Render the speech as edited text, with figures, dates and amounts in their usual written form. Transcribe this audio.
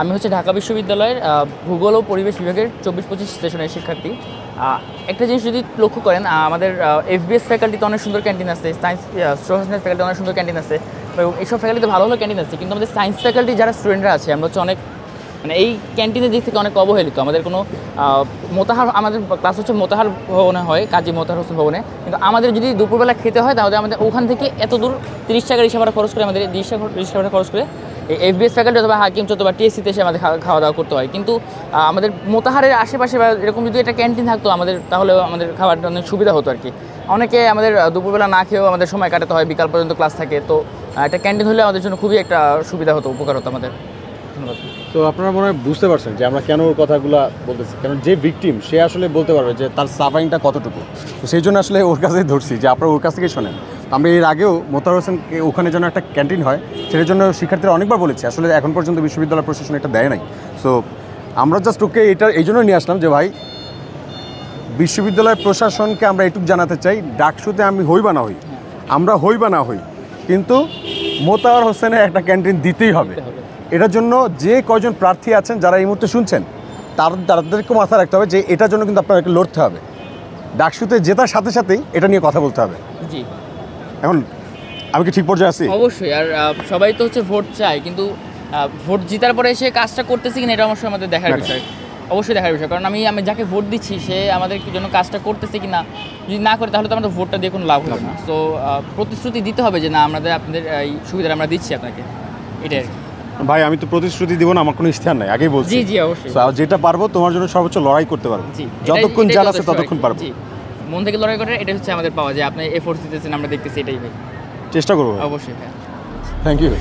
আমি হচ্ছে ঢাকা বিশ্ববিদ্যালয়ের ভূগোল ও পরিবেশ বিভাগের 24-25 সেশনের শিক্ষার্থী। একটা জিনিস যদি লক্ষ্য করেন, আমাদের এফবিএস ফ্যাকাল্টিতে অনেক সুন্দর ক্যান্টিন আছে, সায়েন্স সোশ্যাল সায়েন্স ফ্যাকাল্টি অনেক সুন্দর ক্যান্টিন আছে, এবং এইসব ফ্যাকাল্টিতে ভালো ভালো ক্যান্টিন আছে। কিন্তু আমাদের সায়েন্স ফ্যাকাল্টি যারা স্টুডেন্টরা আছে, আমরা হচ্ছে অনেক মানে এই ক্যান্টিনের দিক থেকে অনেক অবহেলিত। আমাদের কোনো মোতাহার, আমাদের ক্লাস হচ্ছে মোতাহার ভবনে হয়, কাজী মোতাহার হোসেন ভবনে। কিন্তু আমাদের যদি দুপুরবেলা খেতে হয় তাহলে আমাদের ওখান থেকে এত দূর 30 টাকা রিক্সা ভাড়া খরচ করে, আমাদের 30 টাকা খরচ করে এই এফবিএস ফ্যাকাল্টি অথবা হাকিম অথবা টিএসসিতে এসে আমাদের খাওয়া দাওয়া করতে হয়। কিন্তু আমাদের মোতাহারের আশেপাশে বা এরকম যদি একটা ক্যান্টিন থাকতো আমাদের, তাহলেও আমাদের খাবারটা অনেক সুবিধা হতো আর কি। অনেকে আমাদের দুপুরবেলা না খেয়েও আমাদের সময় কাটাতে হয়, বিকাল পর্যন্ত ক্লাস থাকে। তো একটা ক্যান্টিন হলে আমাদের জন্য খুবই একটা সুবিধা হতো, উপকার হতো আমাদের। ধন্যবাদ। তো আপনারা মনে হয় বুঝতে পারছেন যে আমরা কেন ওর কথাগুলো বলতেছি, কারণ যে ভিকটিম সে আসলে বলতে পারবে যে তার সাফারিংটা কতটুকু। তো সেই জন্য আসলে ওর কাছেই ধরছি যে আপনারা ওর কাছ থেকেই শোনেন। আমরা এর আগেও মোতাহার হোসেনকে ওখানে যেন একটা ক্যান্টিন হয় সেটার জন্য শিক্ষার্থীরা অনেকবার বলেছে, আসলে এখন পর্যন্ত বিশ্ববিদ্যালয় প্রশাসন এটা দেয় নাই। সো আমরা জাস্ট ওকে এটা এই জন্য নিয়ে আসলাম যে ভাই, বিশ্ববিদ্যালয় প্রশাসনকে আমরা এটুকু জানাতে চাই, ডাকসুতে আমি হই বা না হই, আমরা হই বা না হই, কিন্তু মোতাহার হোসেনের একটা ক্যান্টিন দিতেই হবে। এটার জন্য যে কয়জন প্রার্থী আছেন যারা এই মুহূর্তে শুনছেন, তাদেরকে মাথায় রাখতে হবে যে এটার জন্য কিন্তু আপনাদেরকে লড়তে হবে। ডাকসুতে জেতার সাথে সাথেই এটা নিয়ে কথা বলতে হবে। জি, এখন আমি কি ঠিক পর্যায়ে আছি? অবশ্যই। আর সবাই তো হচ্ছে ভোট চায়, কিন্তু ভোট জিতার পরে এসে কাজটা করতেছি কিনা এটা অবশ্যই আমাদের দেখার বিষয়, অবশ্যই দেখার বিষয়। কারণ আমি যাকে ভোট দিচ্ছি সে আমাদের জন্য কাজটা করতেছে কিনা, যদি না করে তাহলে তো আমাদের ভোটটা দিয়ে কোনো লাভ হবে না। সো প্রতিশ্রুতি দিতে হবে যে না, আপনাদের এই সুবিধাটা আমরা দিচ্ছি আপনাকে, এটাই আর কি। ভাই আমি তো প্রতিশ্রুতি দিব না, আমার কোনো ইশতেহার নাই, আগেই বলছি। জি জি, অবশ্যই। So, যেটা পারবো তোমার জন্য সর্বোচ্চ লড়াই করতে পারবো, জি, যতক্ষণ জানা আছে ততক্ষণ পারবো। জি, মন থেকে লড়াই করে, এটা হচ্ছে আমাদের পাওয়া, যে আপনি এফোর্টস দিতেছেন, আমরা দেখতেছি, এটাই ভাই। চেষ্টা করবো। অবশ্যই, হ্যাঁ। Thank you.